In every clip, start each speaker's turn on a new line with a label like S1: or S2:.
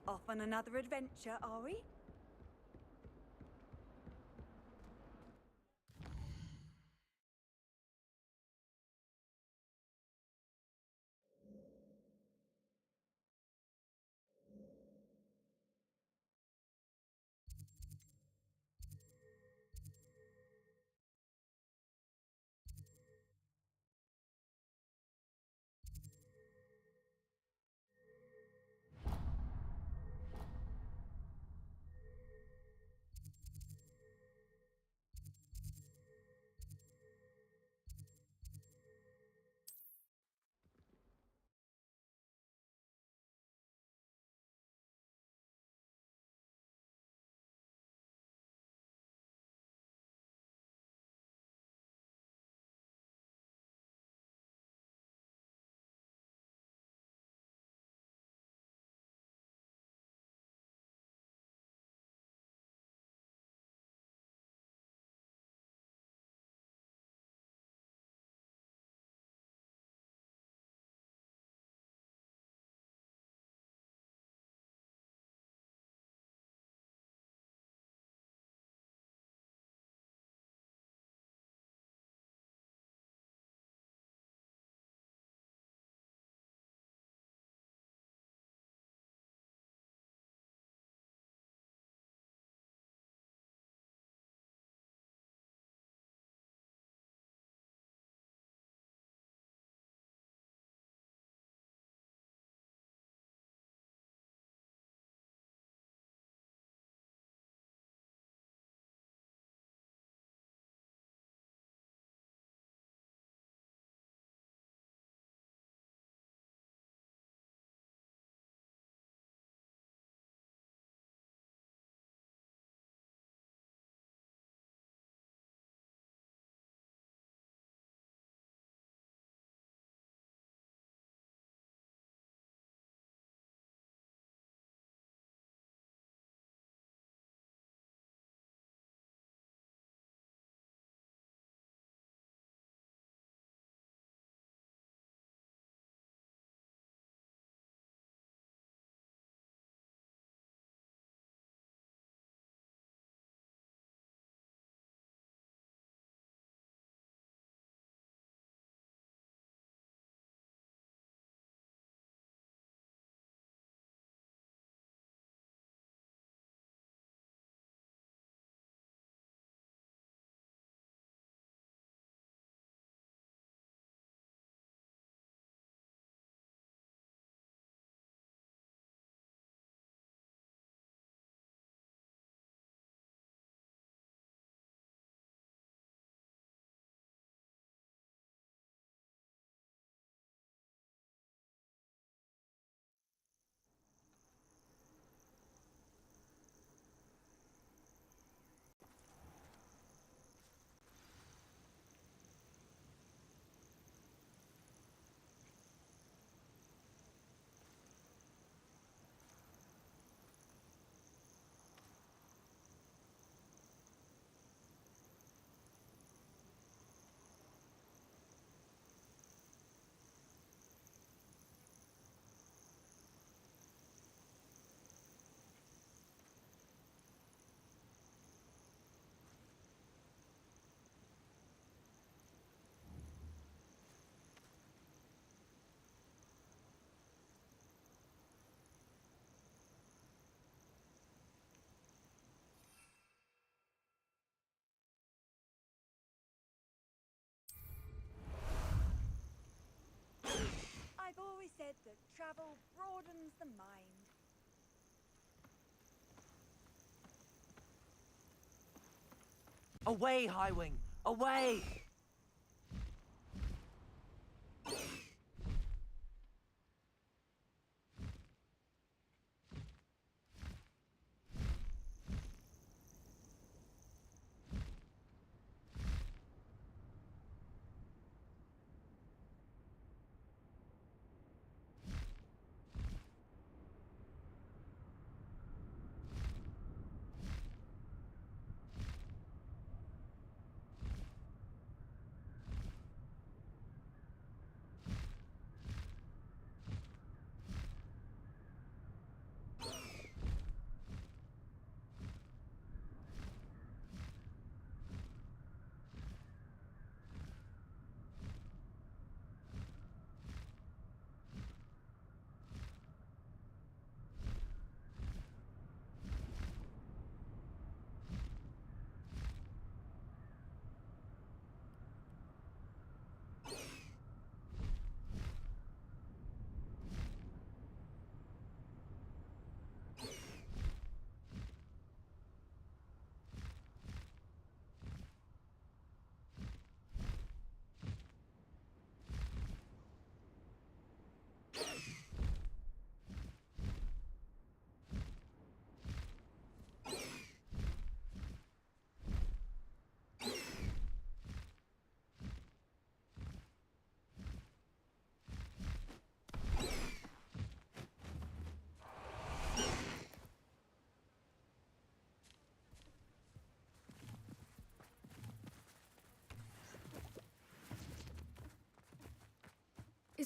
S1: Off on another adventure, are we? I've always said that travel broadens the mind.
S2: Away, Highwing! Away!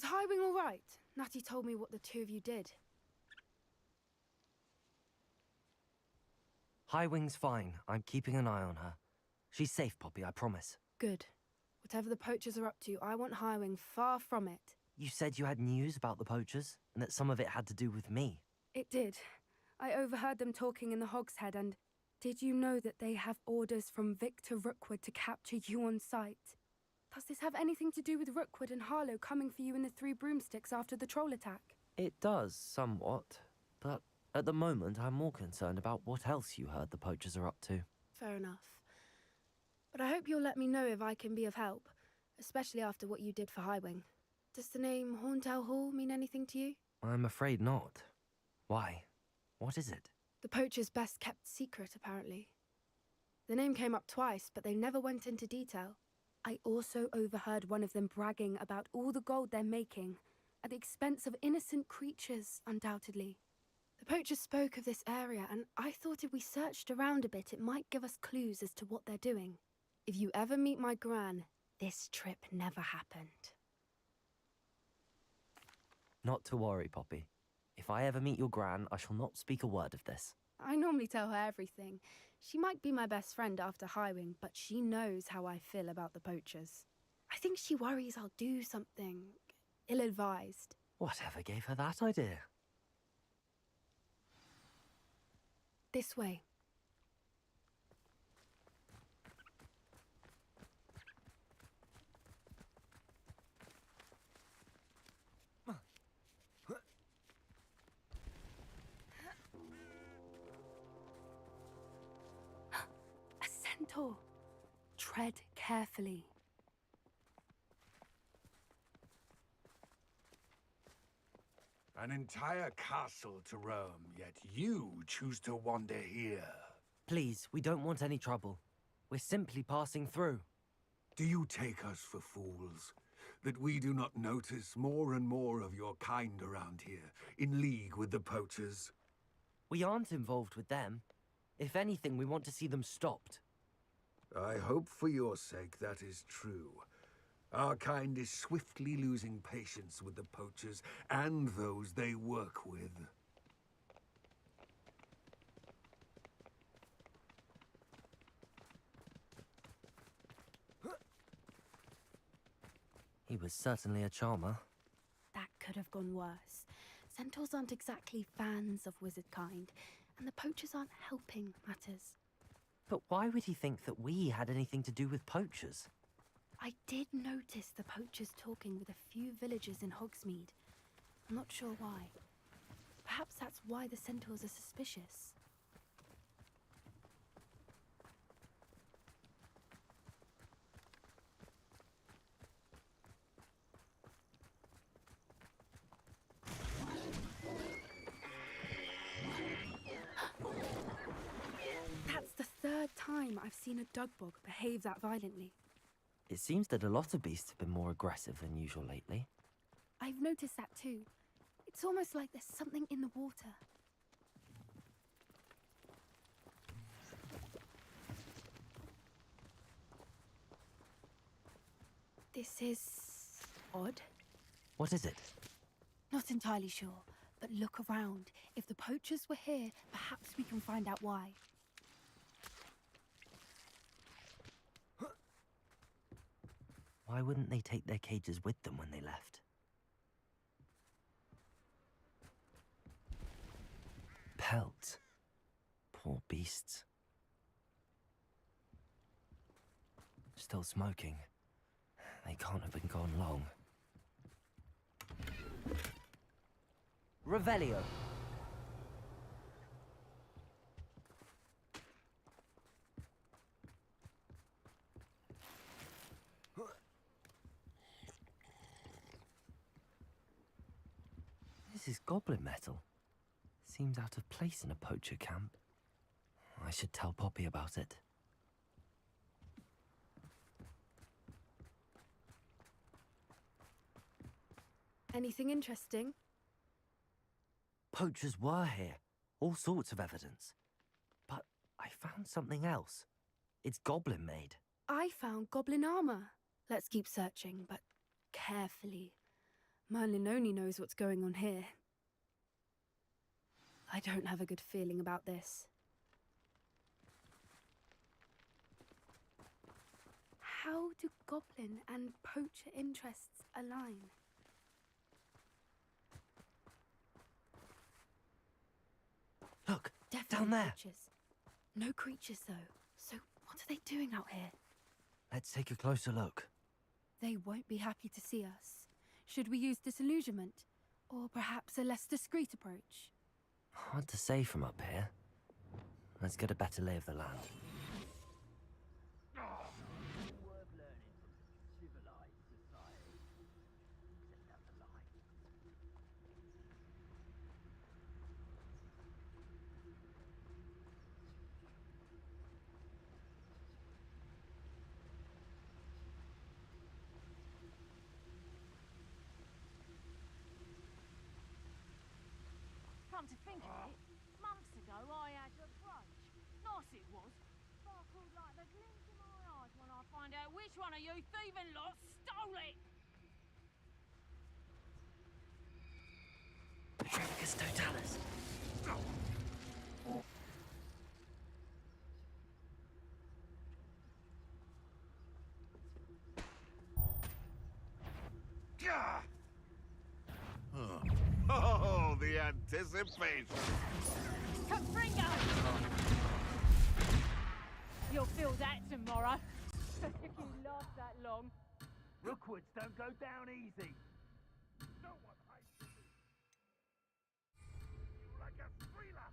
S3: Highwing all right? Natty told me what the two of you did.
S2: Highwing's fine. I'm keeping an eye on her. She's safe, Poppy, I promise.
S3: Good. Whatever the poachers are up to, I want Highwing far from it.
S2: You said you had news about the poachers, and that some of it had to do with me.
S3: It did. I overheard them talking in the Hogshead, and did you know that they have orders from Victor Rookwood to capture you on sight? Does this have anything to do with Rookwood and Harlow coming for you in the Three Broomsticks after the troll attack?
S2: It does, somewhat. But at the moment, I'm more concerned about what else you heard the poachers are up to.
S3: Fair enough. But I hope you'll let me know if I can be of help, especially after what you did for Highwing. Does the name Horntail Hall mean anything to you?
S2: I'm afraid not. Why? What is it?
S3: The poacher's best kept secret, apparently. The name came up twice, but they never went into detail. I also overheard one of them bragging about all the gold they're making, at the expense of innocent creatures, undoubtedly. The poacher spoke of this area, and I thought if we searched around a bit, it might give us clues as to what they're doing. If you ever meet my gran, this trip never happened.
S2: Not to worry, Poppy. If I ever meet your gran, I shall not speak a word of this.
S3: I normally tell her everything. She might be my best friend after Highwing, but she knows how I feel about the poachers. I think she worries I'll do something ill-advised.
S2: Whatever gave her that idea?
S3: This way. A centaur. Tread carefully.
S4: An entire castle to roam, yet you choose to wander here.
S2: Please, we don't want any trouble. We're simply passing through.
S4: Do you take us for fools? That we do not notice more and more of your kind around here, in league with the poachers?
S2: We aren't involved with them. If anything, we want to see them stopped.
S4: I hope for your sake that is true. Our kind is swiftly losing patience with the poachers and those they work with.
S2: He was certainly a charmer.
S3: That could have gone worse. Centaurs aren't exactly fans of wizard kind, and the poachers aren't helping matters.
S2: But why would he think that we had anything to do with poachers?
S3: I did notice the poachers talking with a few villagers in Hogsmeade. I'm not sure why. Perhaps that's why the centaurs are suspicious. That's the third time I've seen a dugbog behave that violently.
S2: It seems that a lot of beasts have been more aggressive than usual lately.
S3: I've noticed that too. It's almost like there's something in the water. This is odd.
S2: What is it?
S3: Not entirely sure, but look around. If the poachers were here, perhaps we can find out why.
S2: Why wouldn't they take their cages with them when they left? Pelt. Poor beasts. Still smoking. They can't have been gone long. Revelio. This is goblin metal. Seems out of place in a poacher camp. I should tell Poppy about it.
S3: Anything interesting?
S2: Poachers were here. All sorts of evidence. But I found something else. It's goblin made.
S3: I found goblin armor. Let's keep searching, but carefully. Merlin only knows what's going on here. I don't have a good feeling about this. How do goblin and poacher interests align?
S2: Look,
S3: Definitely
S2: down there.
S3: poachers. No creatures, though. So what are they doing out here?
S2: Let's take a closer look.
S3: They won't be happy to see us. Should we use disillusionment? Or perhaps a less discreet approach?
S2: Hard to say from up here. Let's get a better lay of the land.
S5: Worth learning from civilized society. Except down the line.
S6: Come to think of it, months ago I had a brooch. Nice it was. Sparkled like the glint in my eyes when I find out which one of you thieving lot stole it.
S2: Petrificus totalis.
S4: Gah! Oh, the anticipation!
S6: Confringo! You'll feel that tomorrow. If you last that long.
S5: Rookwoods don't go down easy.
S4: No one hides you like a thriller!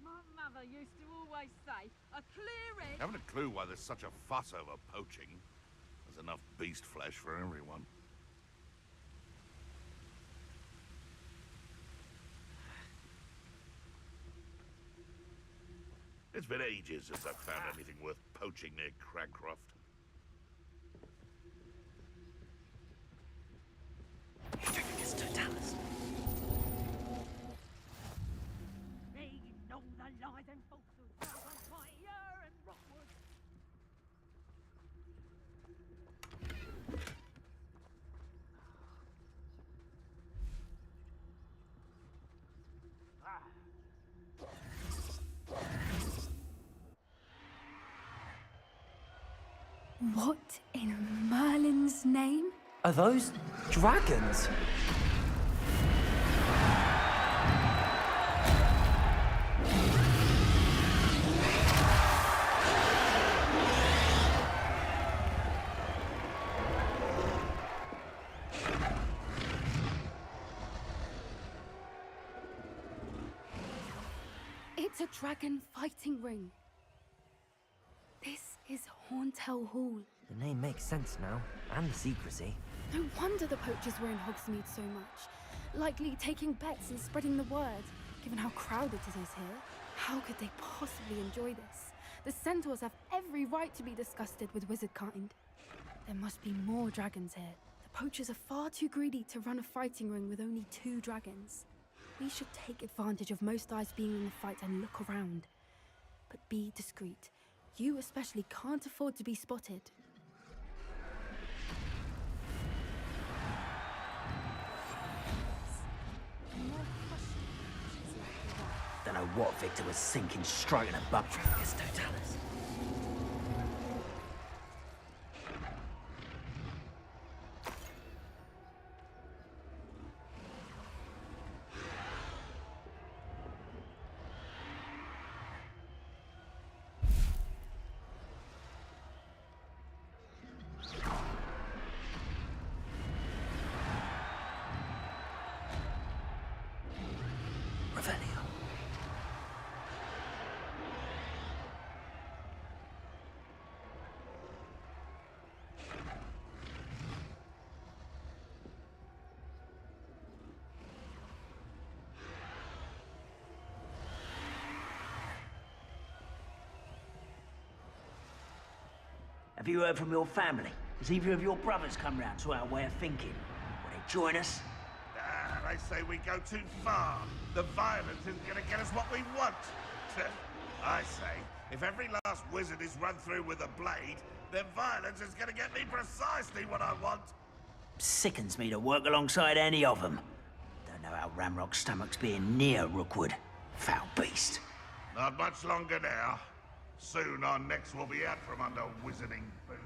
S6: My mother used to always say, a clear head.
S7: Haven't a clue why there's such a fuss over poaching. There's enough beast flesh for everyone. It's been ages since I've found anything worth poaching near Cragcroft.
S2: Petrificus totalis.
S6: They know the lies and falsehoods found on fire and Rockwood.
S3: What in Merlin's name?
S2: Are those dragons?
S3: It's a dragon fighting ring. This is Hauntel Hall.
S2: The name makes sense now, and the secrecy.
S3: No wonder the poachers were in Hogsmeade so much. Likely taking bets and spreading the word, given how crowded it is here. How could they possibly enjoy this? The centaurs have every right to be disgusted with wizard kind. There must be more dragons here. The poachers are far too greedy to run a fighting ring with only 2 dragons. We should take advantage of most eyes being in the fight and look around. But be discreet. You especially can't afford to be spotted.
S8: Don't know what Victor was sinking straight in a buck trap against Totalis.
S5: Have you heard from your family? Has either of your brothers come round to our way of thinking? Will they join us?
S7: Ah, they say we go too far. The violence isn't gonna get us what we want. I say, if every last wizard is run through with a blade, then violence is gonna get me precisely what I want.
S5: Sickens me to work alongside any of them. Don't know how Ramrock's stomach's being near Rookwood. Foul beast.
S7: Not much longer now. Soon our necks will be out from under wizarding boots.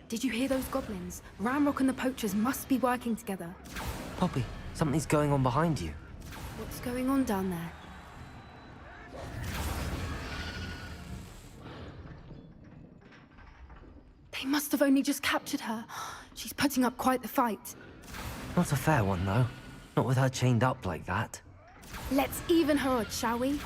S3: Did you hear those goblins? Ramrock and the poachers must be working together.
S2: Poppy, something's going on behind you.
S3: What's going on down there? They must have only just captured her. She's putting up quite the fight.
S2: Not a fair one, though. Not with her chained up like that.
S3: Let's even her odds, shall we?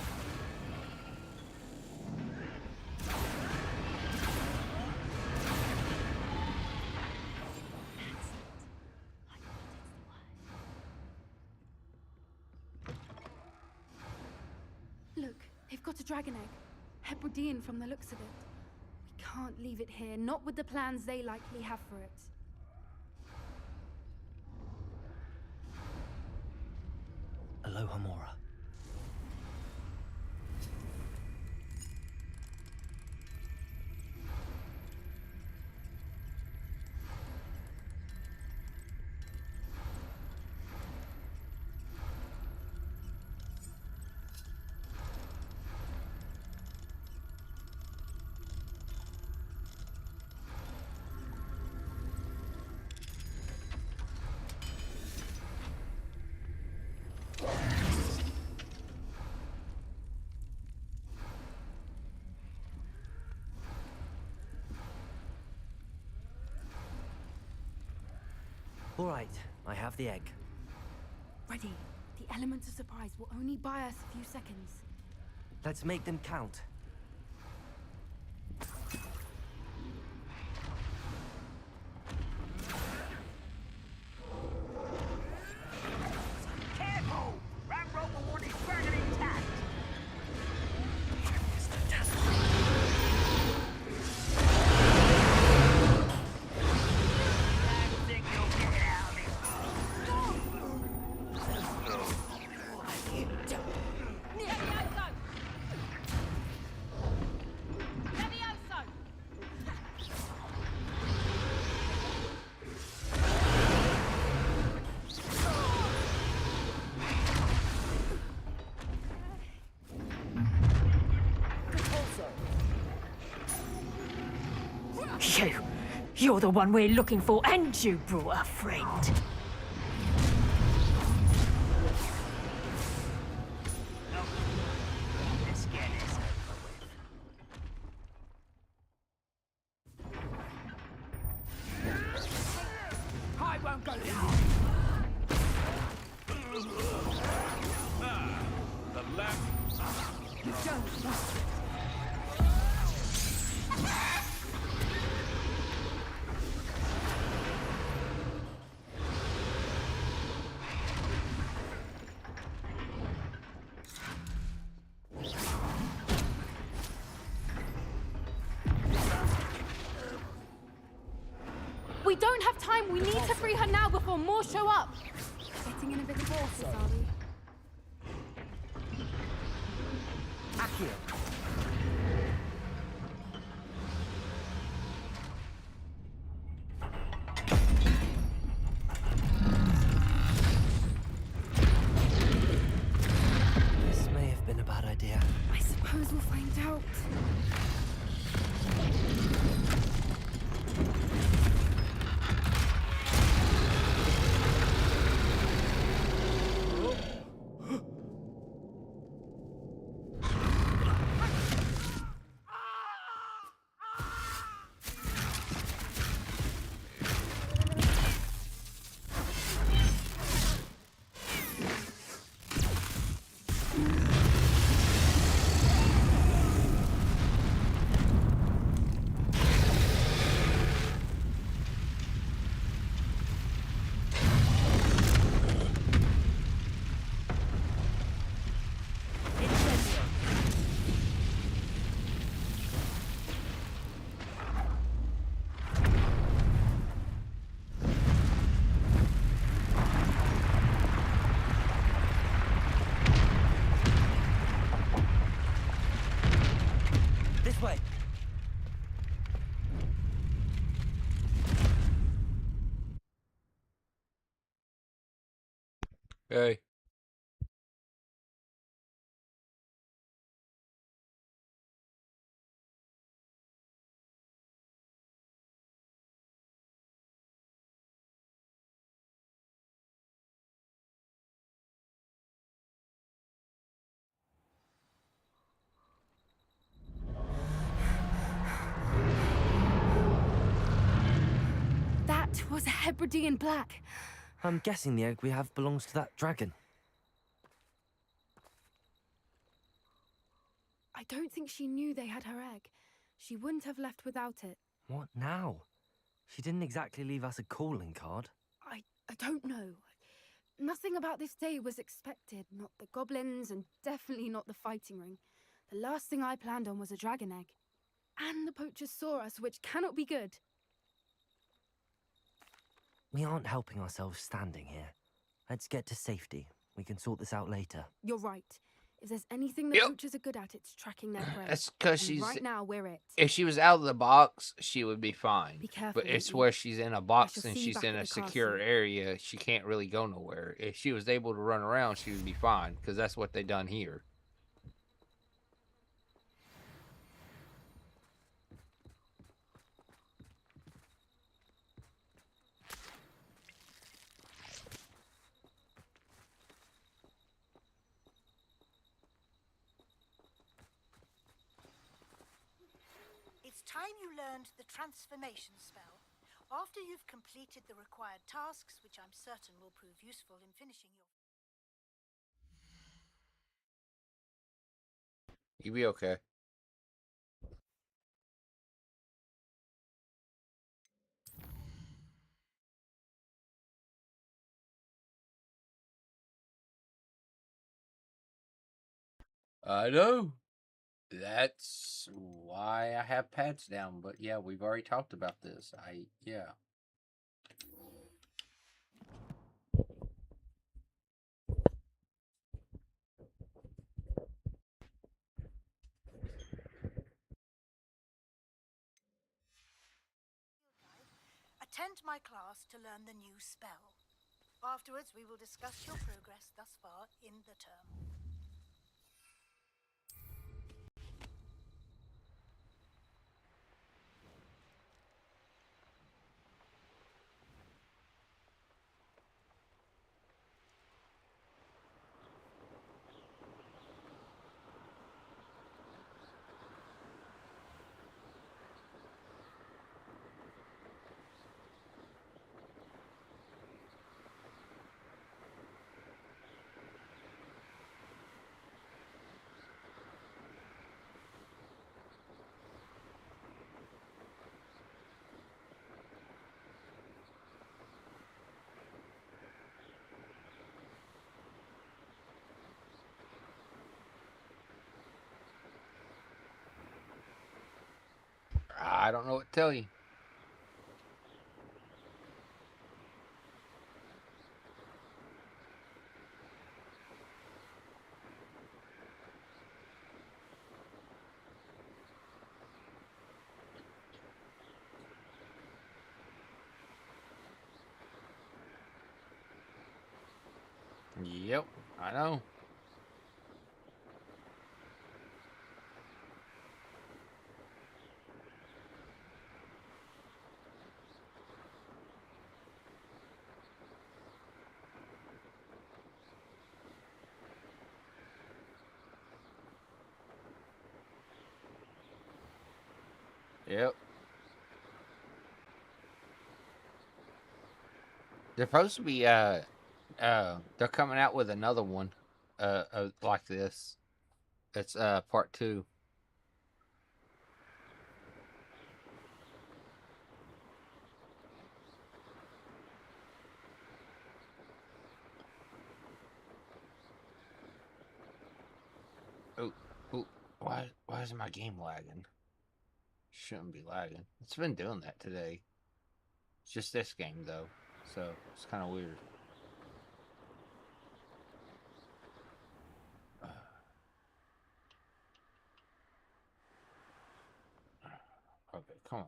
S3: Look, they've got a dragon egg. Hebridean from the looks of it. We can't leave it here, not with the plans they likely have for it.
S2: Aloha Mora. All right, I have the egg.
S3: Ready. The element of surprise will only buy us a few seconds.
S2: Let's make them count.
S5: Careful! Ramrock will want his dragon intact! I think you'll get out of
S6: Levioso!
S9: You're the one we're looking for, and you brought a friend.
S5: Let's get this over with.
S9: I won't go down.
S3: We don't have time. We need to free her now before more show up. Getting in a bit of horses, are we?
S2: Accio. This may have been a bad idea.
S3: I suppose we'll find out.
S2: This way.
S10: Hey.
S3: That was a Hebridean black.
S2: I'm guessing the egg we have belongs to that dragon.
S3: I don't think she knew they had her egg. She wouldn't have left without it.
S2: What now? She didn't exactly leave us a calling card.
S3: I don't know. Nothing about this day was expected. Not the goblins, and definitely not the fighting ring. The last thing I planned on was a dragon egg. And the poachers saw us, which cannot be good.
S2: We aren't helping ourselves standing here. Let's get to safety. We can sort this out later.
S3: You're right. If there's anything the poachers are good at, it's tracking their prey.
S10: That's because
S3: And
S10: she's...
S3: right now, we're it.
S10: If she was out of the box, she would be fine.
S3: Be careful,
S10: But it's
S3: Lee.
S10: where she's in a box
S3: shall
S10: and
S3: see you
S10: she's
S3: back
S10: in
S3: at
S10: a
S3: the
S10: secure
S3: castle.
S10: area, she can't really go nowhere. If she was able to run around, she would be fine, because that's what they done here.
S11: It's time you learned the transformation spell. After you've completed the required tasks, which I'm certain will prove useful in finishing your...
S10: You'll be okay. I know. That's why I have pads down. But yeah, we've already talked about this. Yeah.
S11: Attend my class to learn the new spell. Afterwards, we will discuss your progress thus far in the term.
S10: I don't know what to tell you. Yep, I know. Yep. They're supposed to be they're coming out with another one like this. It's part 2. Oh, oh, why is my game lagging? Shouldn't be lagging. It's been doing that today. It's just this game though, so it's kind of weird. Okay, come on.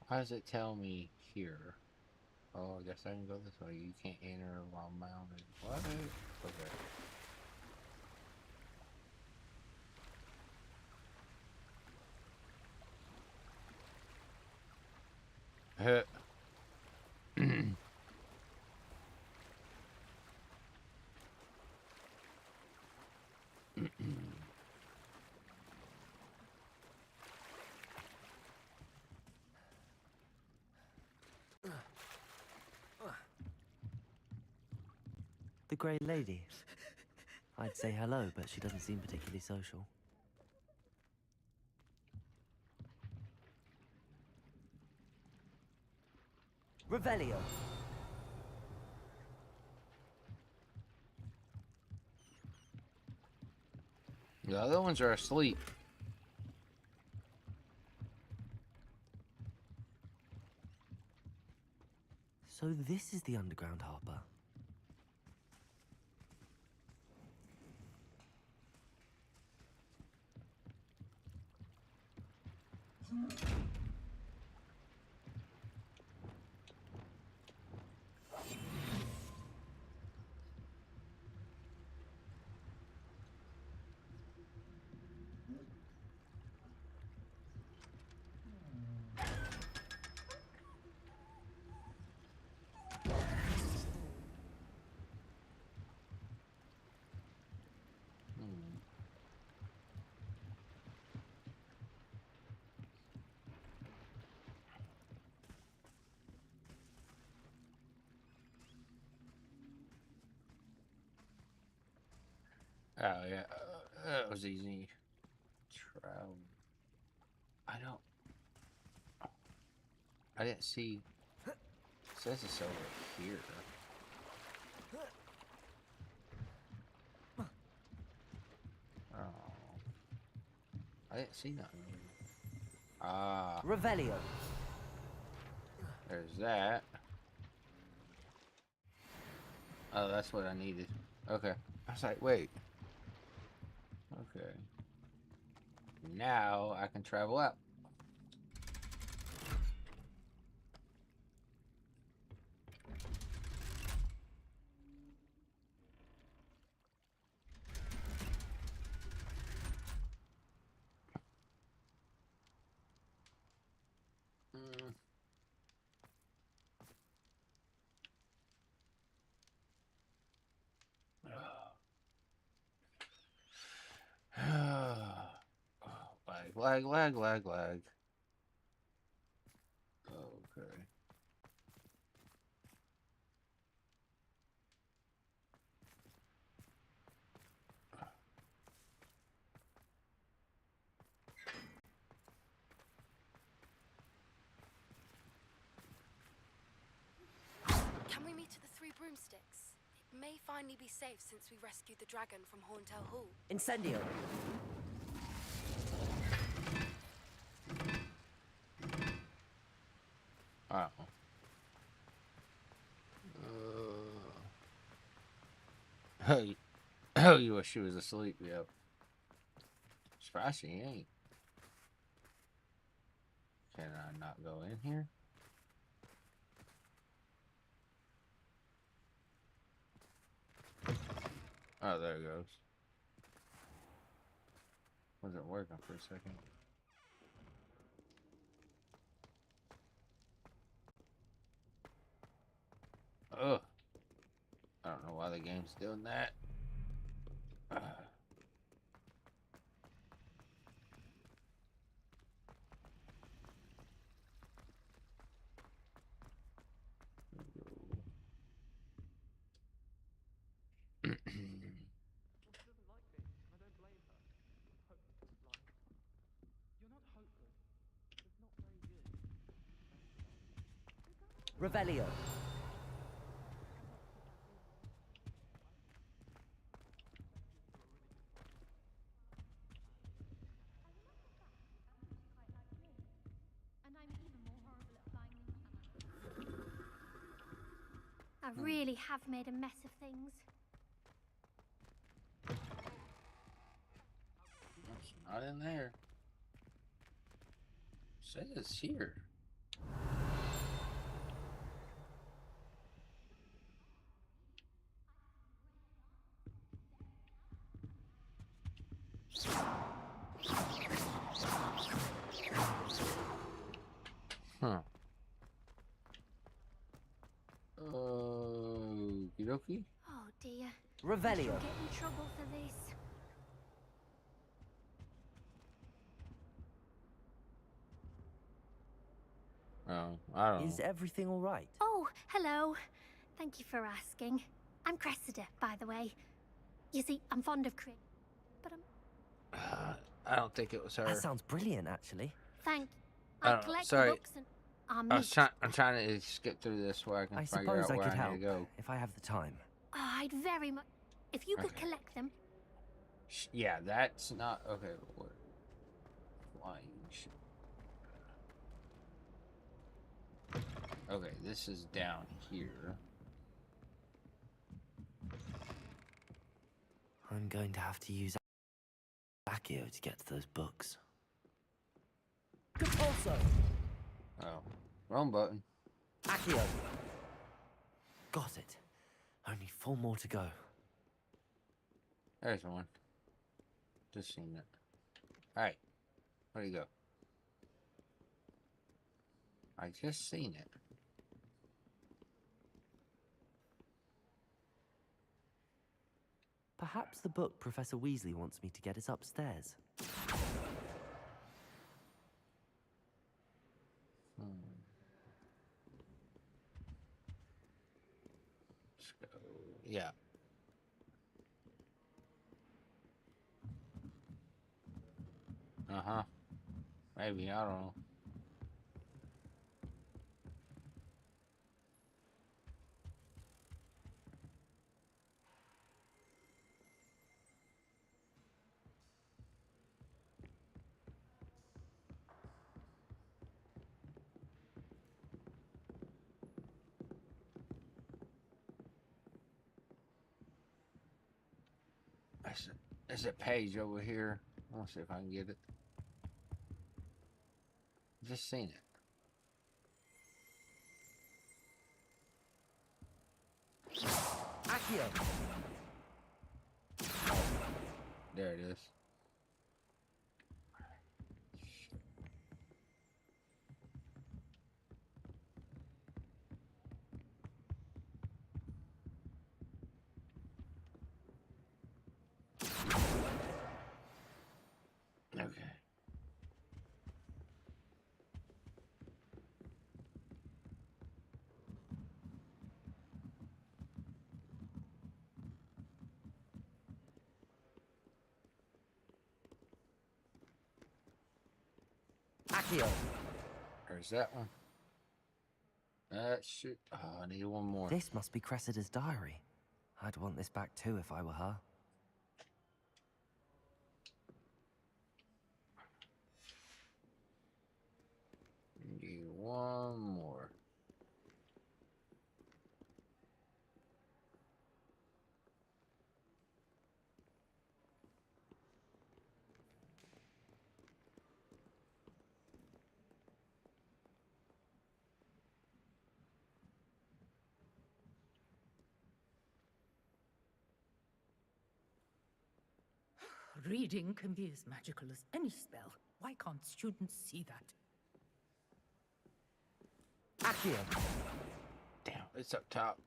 S10: Why does it tell me here? Oh, I guess I can go this way. You can't enter while mounted. What? Okay.
S2: The Grey Lady. I'd say hello, but she doesn't seem particularly social. Revelio.
S10: The other ones are asleep.
S2: So this is the underground harbour.
S10: Oh yeah, that was easy. Travel. I didn't see. It says it's over here. Oh, I didn't see nothing. Ah,
S2: Revelio.
S10: there's that. Oh, that's what I needed. Okay. I was like, wait. Okay. Now I can travel out. Lag. Okay.
S3: Can we meet at the Three Broomsticks? It may finally be safe since we rescued the dragon from Horntail Hall.
S2: Incendio.
S10: Oh. Hey. Oh, you wish she was asleep, yep. Surprised she ain't. Can I not go in here? Oh, there it goes. Wasn't working for a second. Ugh. I don't know why the game's doing that.
S2: Revelio.
S12: I really have made a mess of things.
S10: It's not in there. It says it's here. Huh. Okie dokie.
S12: Oh dear.
S2: Revelio.
S12: I'll get in trouble for this.
S10: Oh, I don't know.
S2: Is everything all right?
S12: Oh, hello. Thank you for asking. I'm Cressida, by the way. You see, I'm fond of cricket, but
S10: I don't think it was her.
S2: That sounds brilliant, actually.
S12: thank.
S10: I
S12: I
S10: don't know,
S12: collect
S10: sorry.
S12: books and
S10: I'm trying to skip through this so I can
S2: I
S10: figure
S2: suppose
S10: out
S2: I
S10: where
S2: could
S10: I
S2: help
S10: need to go.
S2: if I have the time.
S12: Oh, I'd very much. If you could
S10: Okay.
S12: collect them.
S10: Yeah, that's not okay. What? Flying ship. Okay, this is down here.
S2: I'm going to have to use Accio to get to those books. Compulso!
S10: Oh, wrong button.
S2: Accio! Got it. Only 4 more to go.
S10: There's one. Just seen it. Alright, where do you go? I just seen it.
S2: Perhaps the book Professor Weasley wants me to get is upstairs.
S10: Let's go. Yeah. Uh-huh. Maybe, I don't know. There's a page over here. I want to see if I can get it. Just seen it.
S2: Accio!
S10: There it is. Okay.
S2: Accio!
S10: There's that one. That should... Oh, I need one more.
S2: This must be Cressida's diary. I'd want this back too if I were her.
S10: Need one more.
S9: Reading can be as magical as any spell. Why can't students see that?
S2: Accio.
S10: Damn, it's up top.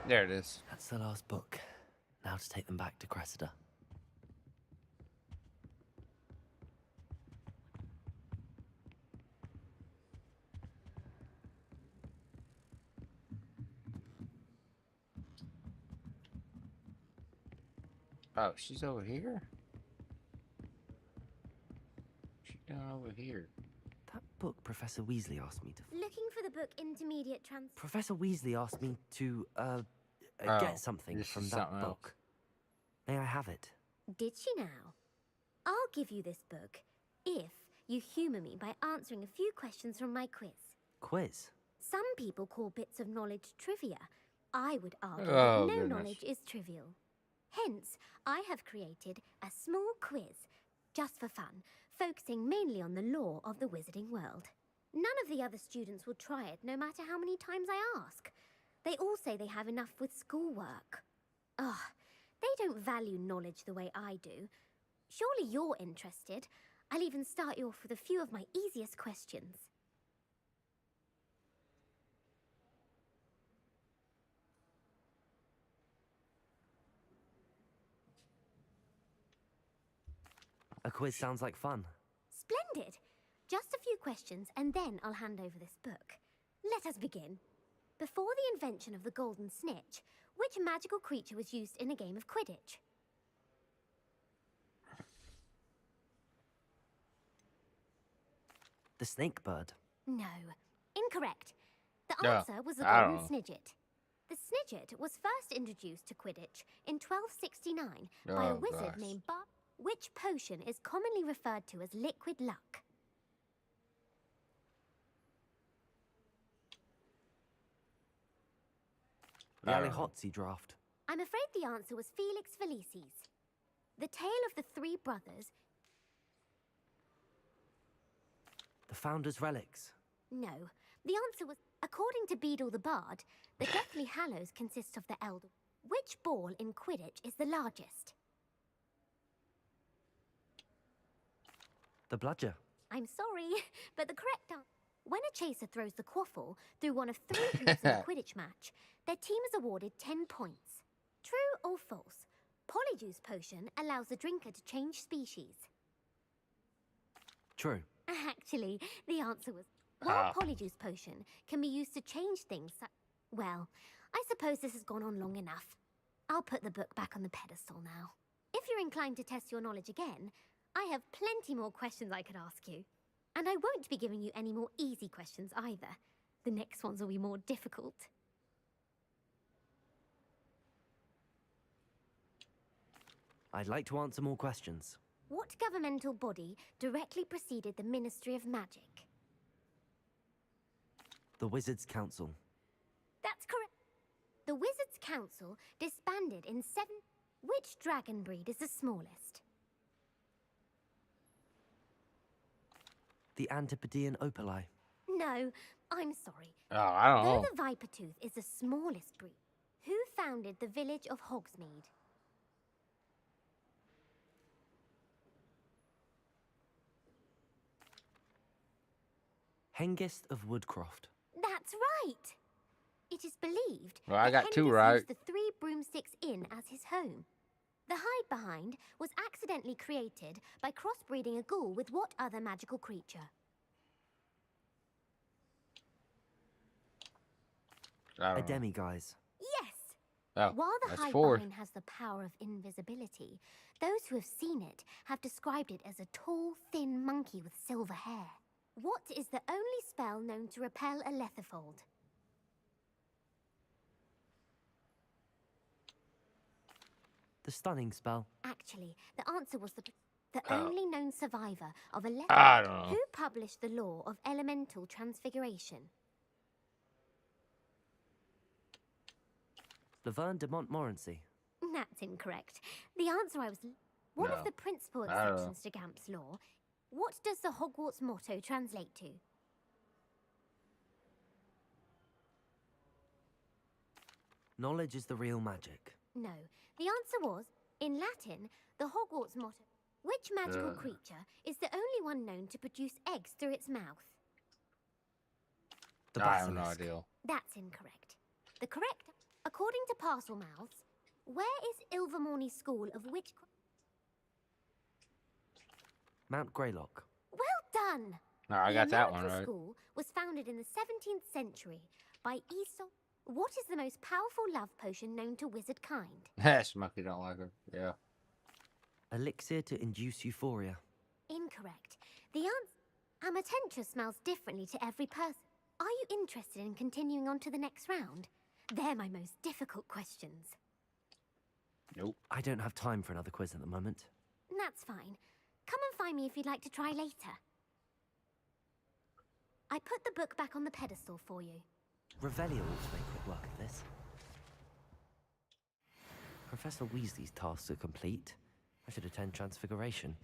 S10: There it is.
S2: That's the last book. Now to take them back to Cressida.
S10: Oh, she's over here? She's down over here.
S2: That book Professor Weasley asked me to...
S12: Looking for the book Intermediate Trans...
S2: Professor Weasley asked me to, get something
S10: this
S2: from
S10: is
S2: that
S10: something else.
S2: book. May I have it?
S12: Did she now? I'll give you this book if you humour me by answering a few questions from my quiz.
S2: Quiz?
S12: Some people call bits of knowledge trivia. I would argue
S10: Oh,
S12: that no
S10: goodness.
S12: knowledge is trivial. Hence, I have created a small quiz, just for fun, focusing mainly on the lore of the wizarding world. None of the other students will try it, no matter how many times I ask. They all say they have enough with schoolwork. Ugh, they don't value knowledge the way I do. Surely you're interested. I'll even start you off with a few of my easiest questions.
S2: A quiz sounds like fun.
S12: Splendid! Just a few questions, and then I'll hand over this book. Let us begin. Before the invention of the golden snitch, which magical creature was used in a game of Quidditch?
S2: The snake bird.
S12: No. Incorrect. The
S10: Yeah,
S12: answer was the
S10: I
S12: golden
S10: don't know.
S12: snidget. The snidget was first introduced to Quidditch in 1269 by a
S10: Oh,
S12: wizard
S10: gosh.
S12: named Bar... Which potion is commonly referred to as liquid luck?
S2: The
S10: I don't know.
S2: Alihotzi draft.
S12: I'm afraid the answer was Felix Felicis. The tale of the three brothers...
S2: The Founder's Relics.
S12: No. The answer was... According to Beadle the Bard, the Deathly Hallows consist of the Elder... Which ball in Quidditch is the largest?
S2: The Bludger.
S12: I'm sorry, but the correct answer... When a chaser throws the quaffle through one of 3 hoops in a Quidditch match, their team is awarded 10 points. True or false? Polyjuice potion allows the drinker to change species.
S2: True.
S12: Actually, the answer was... While Polyjuice potion can be used to change things... Well, I suppose this has gone on long enough. I'll put the book back on the pedestal now. If you're inclined to test your knowledge again, I have plenty more questions I could ask you. And I won't be giving you any more easy questions either. The next ones will be more difficult.
S2: I'd like to answer more questions.
S12: What governmental body directly preceded the Ministry of Magic?
S2: The Wizards' Council.
S12: That's correct. The Wizards' Council disbanded in 7... Which dragon breed is the smallest?
S2: The Antipodean Opali.
S12: No, I'm sorry.
S10: Oh, I don't
S12: Though
S10: know.
S12: the Vipertooth is the smallest breed, who founded the village of Hogsmeade?
S2: Hengist of Woodcroft.
S12: That's right! It is believed
S10: Well, I
S12: that
S10: got 2
S12: Hengist
S10: right.
S12: used the 3 Broomsticks Inn as his home. The hide behind was accidentally created by crossbreeding a ghoul with what other magical creature?
S10: I
S2: A
S10: don't know.
S2: demiguise.
S12: Yes!
S10: Oh,
S12: While the
S10: that's
S12: hide
S10: 4.
S12: behind has the power of invisibility, those who have seen it have described it as a tall, thin monkey with silver hair. What is the only spell known to repel a letherfold?
S2: The Stunning Spell.
S12: Actually, the answer was the the only known survivor of a
S10: I don't know.
S12: Who published the law of elemental transfiguration?
S2: Laverne de Montmorency.
S12: That's incorrect. The answer I was... One
S10: No.
S12: of the principal
S10: I don't know.
S12: exceptions to Gamp's law. What does the Hogwarts motto translate to?
S2: Knowledge is the real magic.
S12: No. The answer was, in Latin, the Hogwarts motto. Which magical creature is the only one known to produce eggs through its mouth?
S2: The
S10: I have no
S2: basilisk.
S10: idea.
S12: That's incorrect. The correct, according to Parcel Mouths, where is Ilvermorny School of Witch...
S2: Mount Greylock.
S12: Well done!
S10: No, I
S12: The
S10: got that one
S12: American
S10: right.
S12: school was founded in the 17th century by Aesop. What is the most powerful love potion known to wizard kind?
S10: Smucky don't like her. Yeah.
S2: Elixir to induce euphoria.
S12: Incorrect. The answer... Amatentra smells differently to every person. Are you interested in continuing on to the next round? They're my most difficult questions.
S10: Nope.
S2: I don't have time for another quiz at the moment.
S12: That's fine. Come and find me if you'd like to try later. I put the book back on the pedestal for you.
S2: Revelio ought to make quick work of this. Professor Weasley's tasks are complete. I should attend Transfiguration.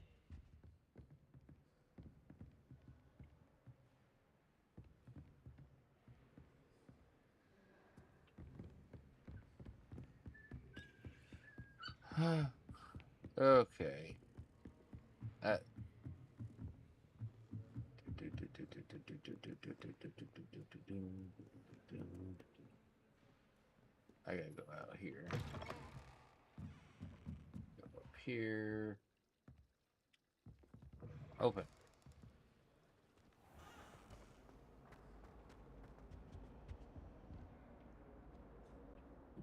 S10: Okay. I gotta go out here. Go up here. Open.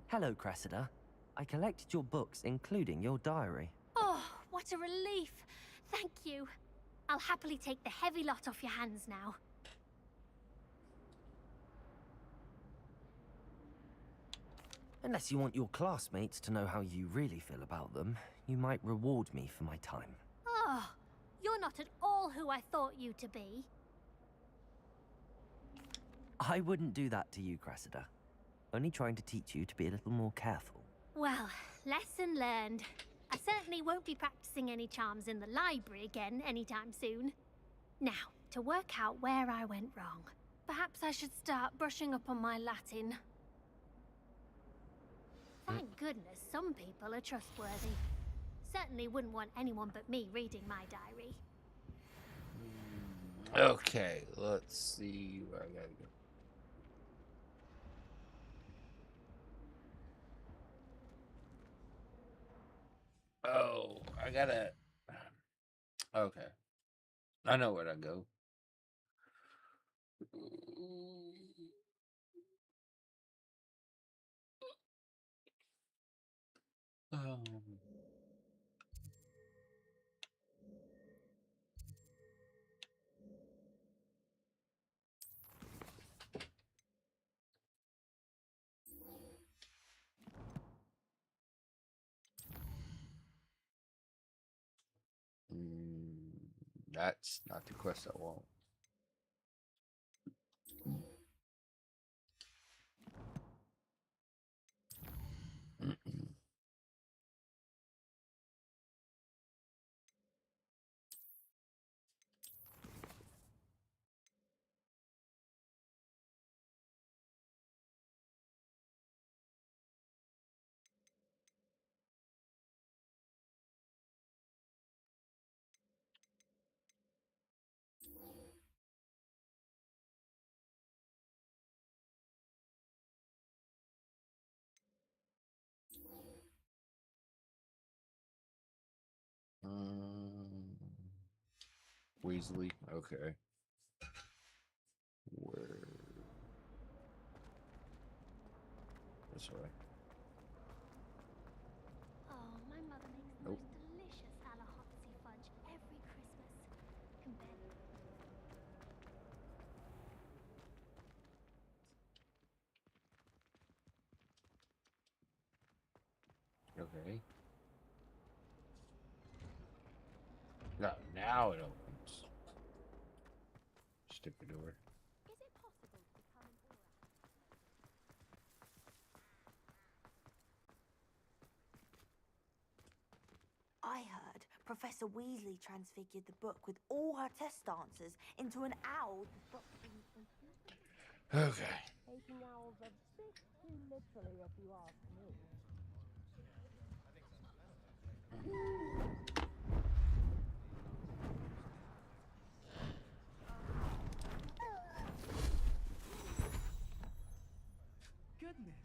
S2: Hello, Cressida. I collected your books, including your diary.
S13: Oh, what a relief. Thank you. I'll happily take the heavy lot off your hands now.
S2: Unless you want your classmates to know how you really feel about them, you might reward me for my time.
S13: Oh, you're not at all who I thought you to be.
S2: I wouldn't do that to you, Cressida. Only trying to teach you to be a little more careful.
S13: Well, lesson learned. I certainly won't be practicing any charms in the library again anytime soon. Now, to work out where I went wrong. Perhaps I should start brushing up on my Latin. Thank goodness some people are trustworthy. Certainly wouldn't want anyone but me reading my diary.
S10: Okay, let's see where I gotta go. Oh, I gotta... Okay. I know where to go. That's not the quest I want. Weasley, okay. Where? This way.
S13: Oh, my mother makes the
S10: Nope.
S13: most delicious Allahotsy fudge every Christmas. Compared...
S10: Okay. No, now it opens. Stupid door.
S12: Is it possible to become an aura?
S14: I heard Professor Weasley transfigured the book with all her test answers into an owl.
S10: Okay.
S6: Taking owls a bit too literally, if you ask me.
S11: Goodness.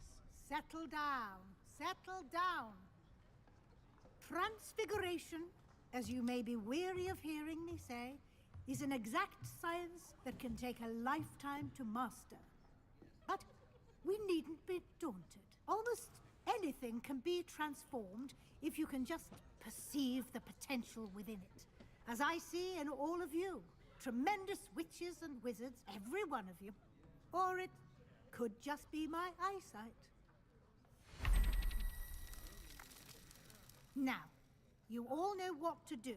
S11: Settle down. Settle down. Transfiguration, as you may be weary of hearing me say, is an exact science that can take a lifetime to master. But we needn't be daunted. Almost anything can be transformed if you can just perceive the potential within it. As I see in all of you, tremendous witches and wizards, every one of you. Or it could just be my eyesight. Now, you all know what to do.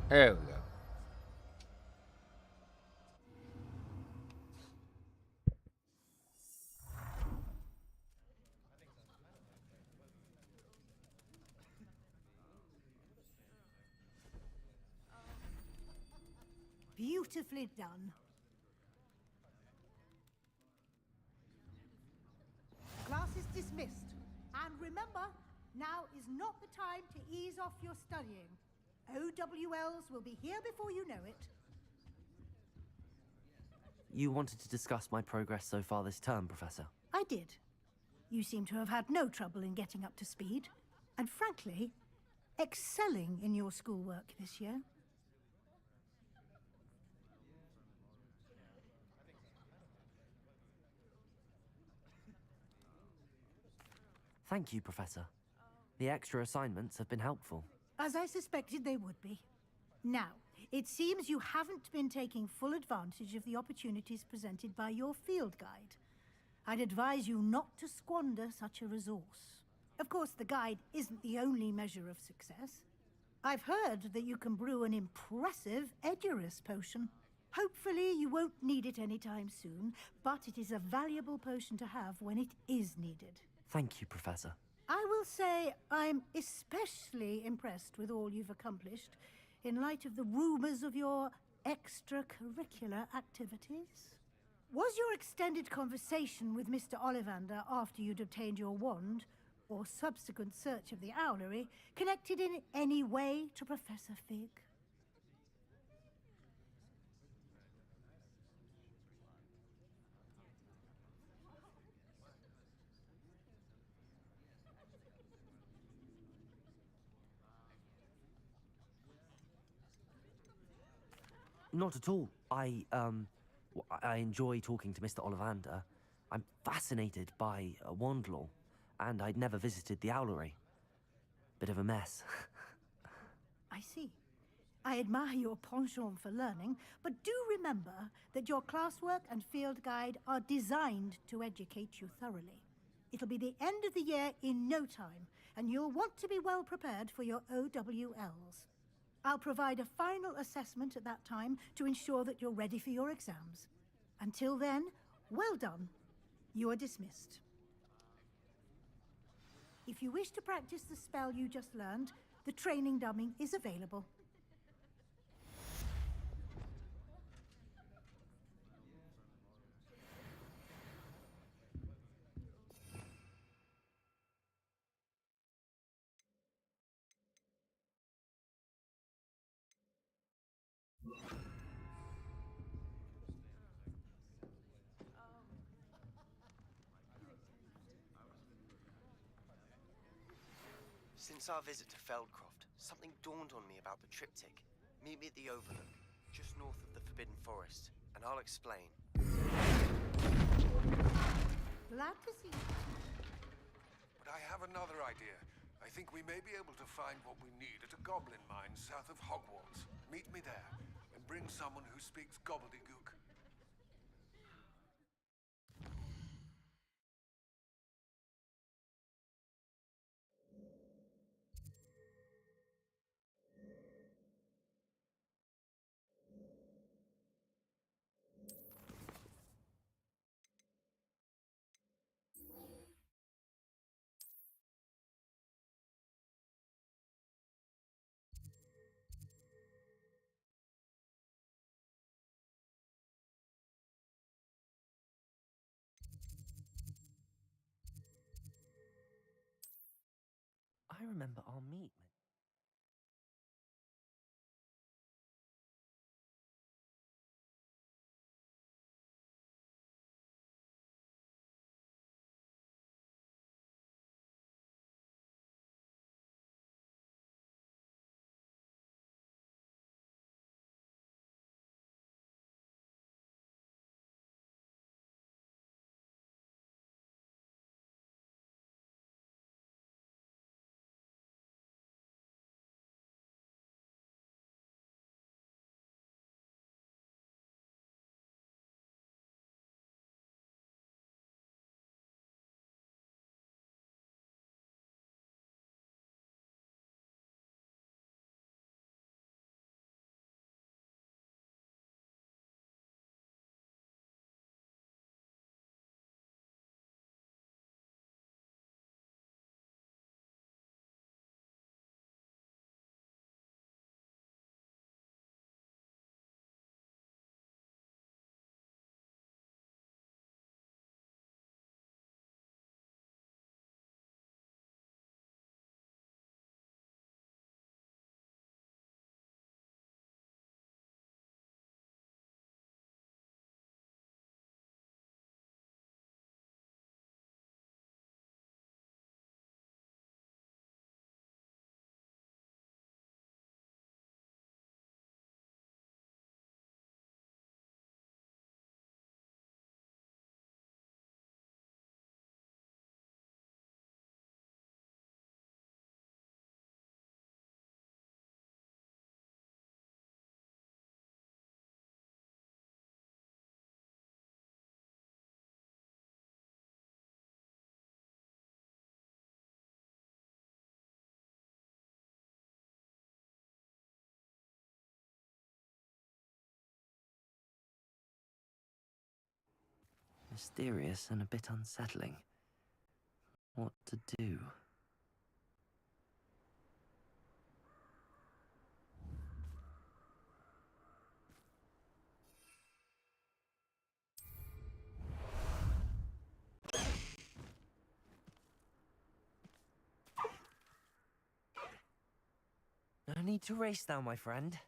S10: There we go.
S11: Beautifully done. Class is dismissed. And remember, now is not the time to ease off your studying. OWLs will be here before you know it.
S2: You wanted to discuss my progress so far this term, Professor?
S11: I did. You seem to have had no trouble in getting up to speed. And frankly, excelling in your schoolwork this year.
S2: Thank you, Professor. The extra assignments have been helpful.
S11: As I suspected they would be. Now, it seems you haven't been taking full advantage of the opportunities presented by your field guide. I'd advise you not to squander such a resource. Of course, the guide isn't the only measure of success. I've heard that you can brew an impressive Edurus potion. Hopefully you won't need it anytime soon, but it is a valuable potion to have when it is needed.
S2: Thank you, Professor.
S11: I will say I'm especially impressed with all you've accomplished in light of the rumors of your extracurricular activities. Was your extended conversation with Mr. Ollivander after you'd obtained your wand, or subsequent search of the owlery, connected in any way to Professor Fig?
S2: Not at all. I enjoy talking to Mr. Ollivander. I'm fascinated by wand law, and I'd never visited the owlery. Bit of a mess.
S11: I see. I admire your penchant for learning, but do remember that your classwork and field guide are designed to educate you thoroughly. It'll be the end of the year in no time, and you'll want to be well prepared for your OWLs. I'll provide a final assessment at that time to ensure that you're ready for your exams. Until then, well done. You are dismissed. If you wish to practice the spell you just learned, the training dummy is available.
S15: Since our visit to Feldcroft, something dawned on me about the triptych. Meet me at the Overlook, just north of the Forbidden Forest, and I'll explain.
S11: Glad to see you.
S4: But I have another idea. I think we may be able to find what we need at a goblin mine south of Hogwarts. Meet me there, and bring someone who speaks gobbledygook.
S2: I remember our meet. Mysterious and a bit unsettling. What to do? No need to race now, my friend.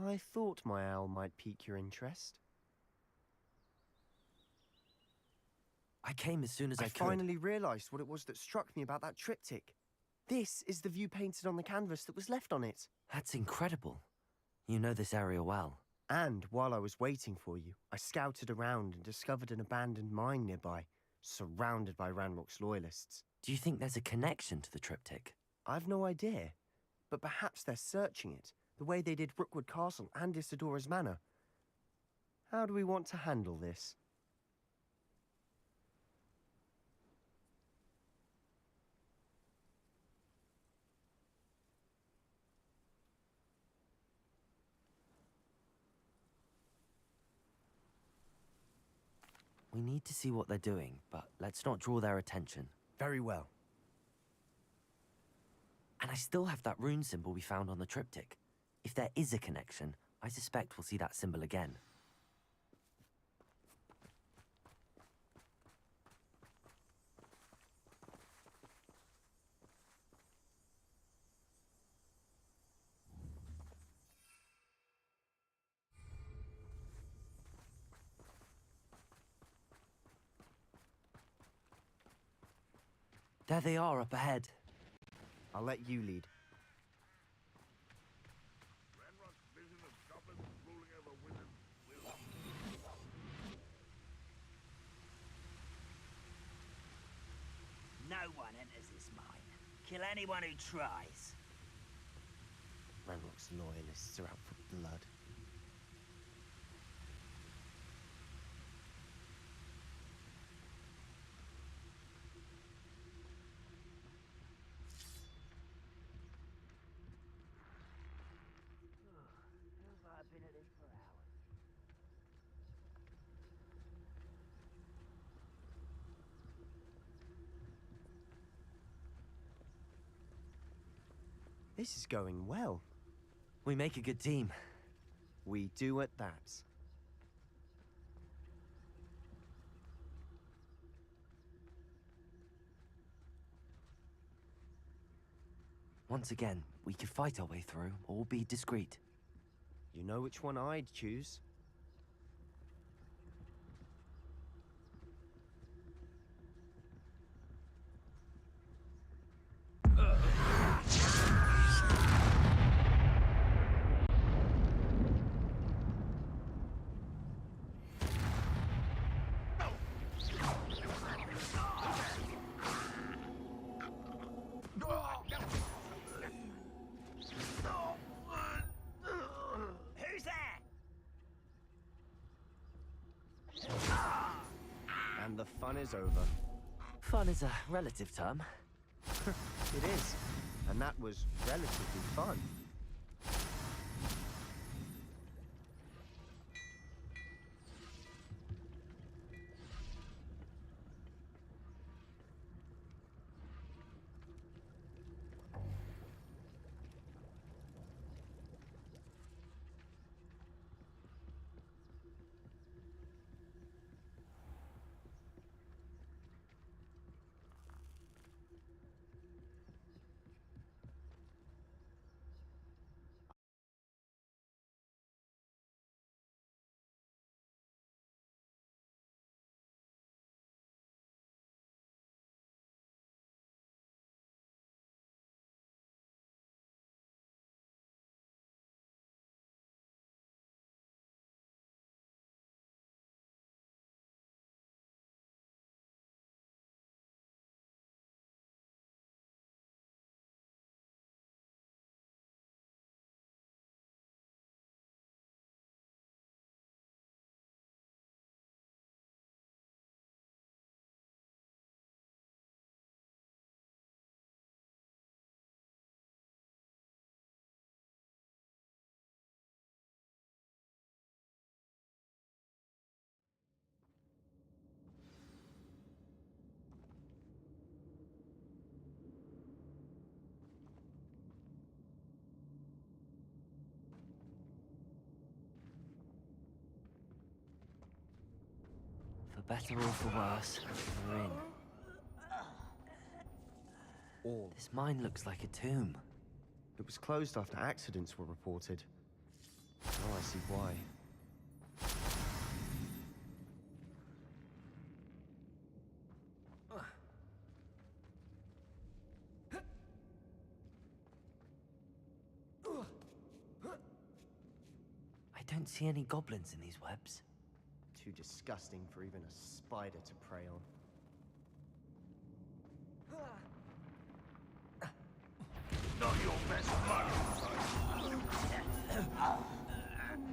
S16: I thought my owl might pique your interest.
S2: I came as soon as I could.
S16: finally realized what it was that struck me about that triptych. This is the view painted on the canvas that was left on it.
S2: That's incredible. You know this area well.
S16: And while I was waiting for you, I scouted around and discovered an abandoned mine nearby, surrounded by Ranrock's loyalists.
S2: Do you think there's a connection to the triptych?
S16: I've no idea, but perhaps they're searching it, the way they did Rookwood Castle and Isidora's Manor. How do we want to handle this?
S2: We need to see what they're doing, but let's not draw their attention.
S16: Very well.
S2: And I still have that rune symbol we found on the triptych. If there is a connection, I suspect we'll see that symbol again. There they are up ahead.
S16: I'll let you lead.
S7: Ranrock's vision of goblins ruling over wizards will...
S5: No one enters this mine. Kill anyone who tries.
S16: Ranrock's loyalists are out for blood.
S5: I've been at this for hours.
S16: This is going well.
S2: We make a good team.
S16: We do at that.
S2: Once again, we could fight our way through, or be discreet.
S16: You know which one I'd choose.
S5: Who's there?
S16: And the fun is over.
S2: Fun is a relative term.
S16: It is. And that was relatively fun.
S2: For better or for worse, we're in.
S16: All.
S2: This mine looks like a tomb.
S16: It was closed after accidents were reported. Now I see why.
S2: don't see any goblins in these webs.
S16: Too disgusting for even a spider to prey on.
S7: Not your best money.
S16: How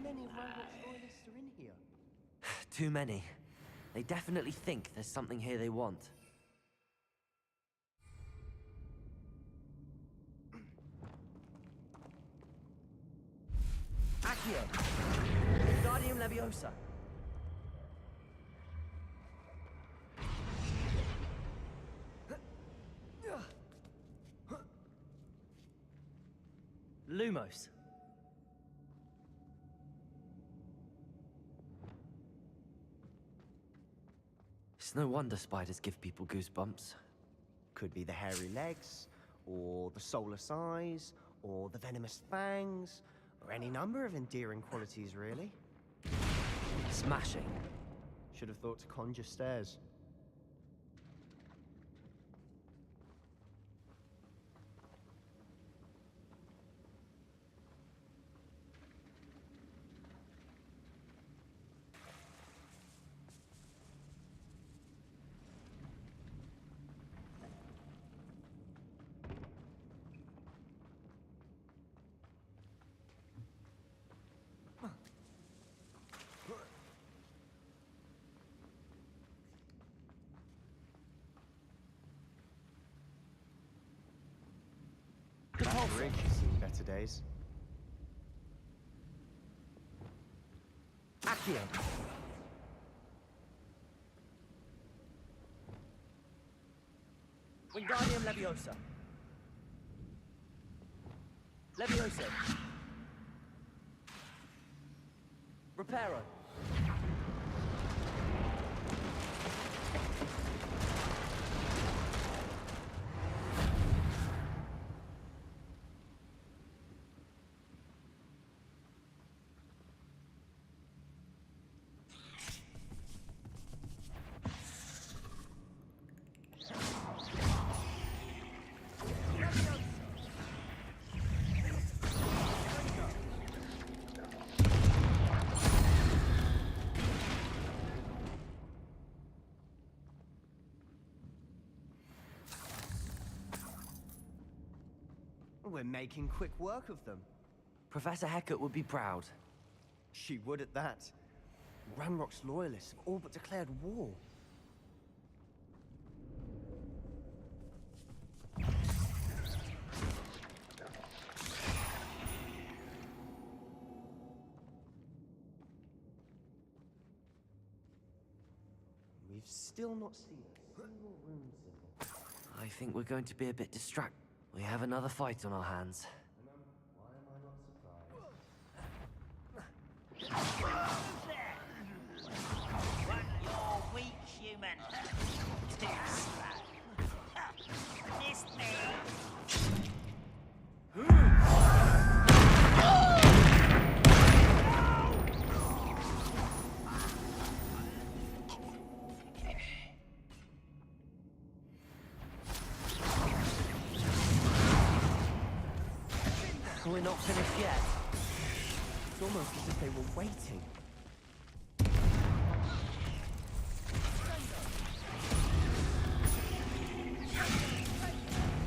S16: many Ranrock's loyalists are in here?
S2: Too many. They definitely think there's something here they want.
S8: Accio! Wingardium Leviosa! Lumos.
S2: It's no wonder spiders give people goosebumps.
S16: Could be the hairy legs, or the soulless eyes, or the venomous fangs, or any number of endearing qualities, really.
S2: Smashing.
S16: Should have thought to conjure stairs. That bridge has seen better days.
S8: Accio! Wingardium Leviosa! Leviosa! Reparo!
S16: We're making quick work of them.
S2: Professor Hecat would be proud.
S16: She would at that. Ranrock's loyalists have all but declared war. We've still not seen a single rune symbol.
S2: I think we're going to be a bit distracted. We have another fight on our hands.
S16: Why am I not surprised?
S5: What, you're weak, human. Too slow. Missed me.
S2: We're not finished yet.
S16: It's almost as if they were waiting.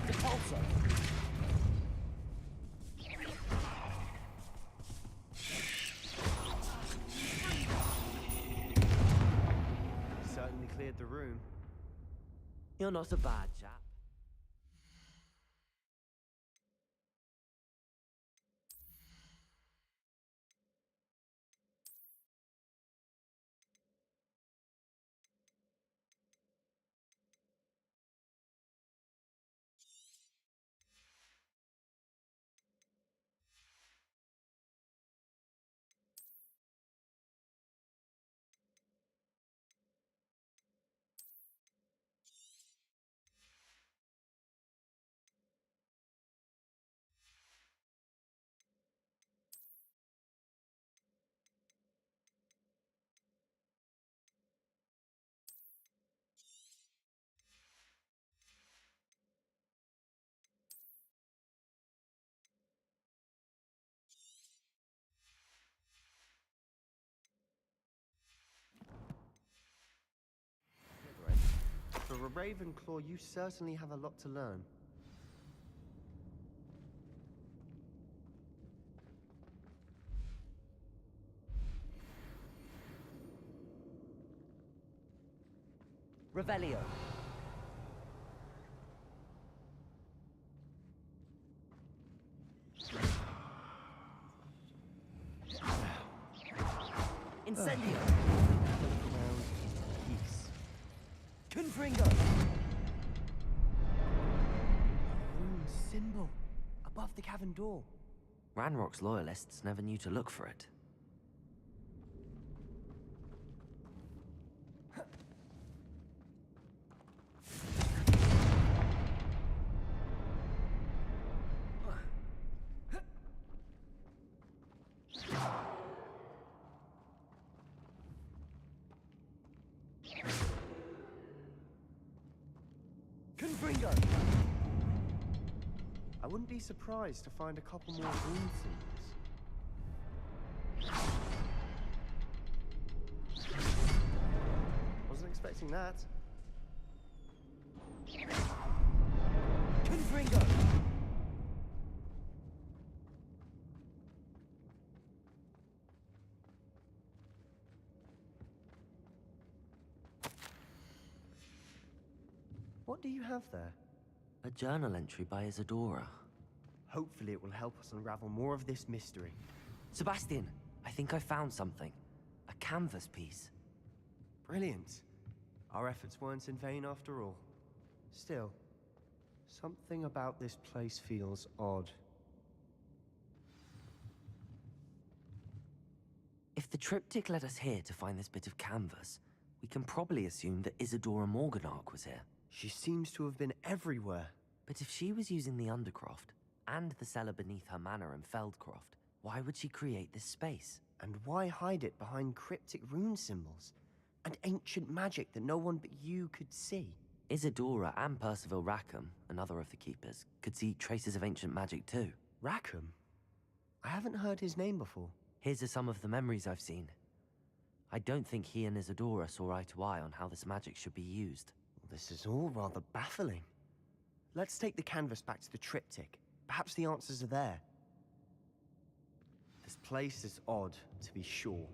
S8: Repulsor!
S16: Certainly cleared the room.
S2: You're not a bad chap.
S16: a Ravenclaw, you certainly have a lot to learn.
S2: Revelio. Incendio.
S16: Around in peace.
S2: Confringo.
S16: A rune symbol above the cavern door.
S2: Ranrock's loyalists never knew to look for it.
S16: Confringo! I wouldn't be surprised to find a couple more rune symbols. Wasn't expecting that.
S2: Confringo!
S16: What do you have there?
S2: A journal entry by Isadora.
S16: Hopefully it will help us unravel more of this mystery.
S2: Sebastian, I think I found something. A canvas piece.
S16: Brilliant. Our efforts weren't in vain after all. Still, something about this place feels odd.
S2: If the triptych led us here to find this bit of canvas, we can probably assume that Isadora Morganach was here.
S16: She seems to have been everywhere.
S2: But if she was using the Undercroft, and the cellar beneath her manor in Feldcroft, why would she create this space?
S16: And why hide it behind cryptic rune symbols? And ancient magic that no one but you could see?
S2: Isadora and Percival Rackham, another of the Keepers, could see traces of ancient magic too.
S16: Rackham? I haven't heard his name before.
S2: His are some of the memories I've seen. I don't think he and Isadora saw eye to eye on how this magic should be used.
S16: This is all rather baffling. Let's take the canvas back to the triptych. Perhaps the answers are there. This place is odd, to be sure,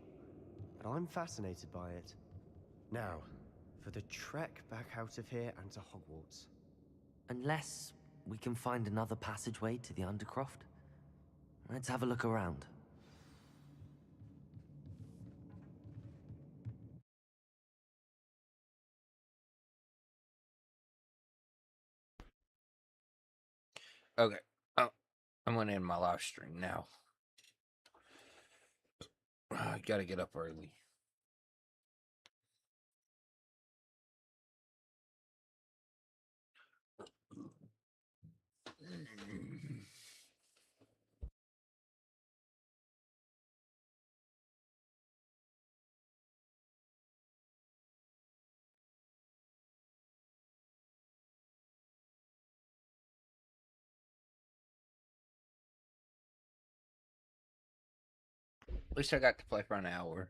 S16: but I'm fascinated by it. Now, for the trek back out of here and to Hogwarts.
S2: Unless we can find another passageway to the Undercroft. Let's have a look around.
S10: Okay. Oh, I'm gonna end my live stream now. I gotta get up early. At least I got to play for an hour.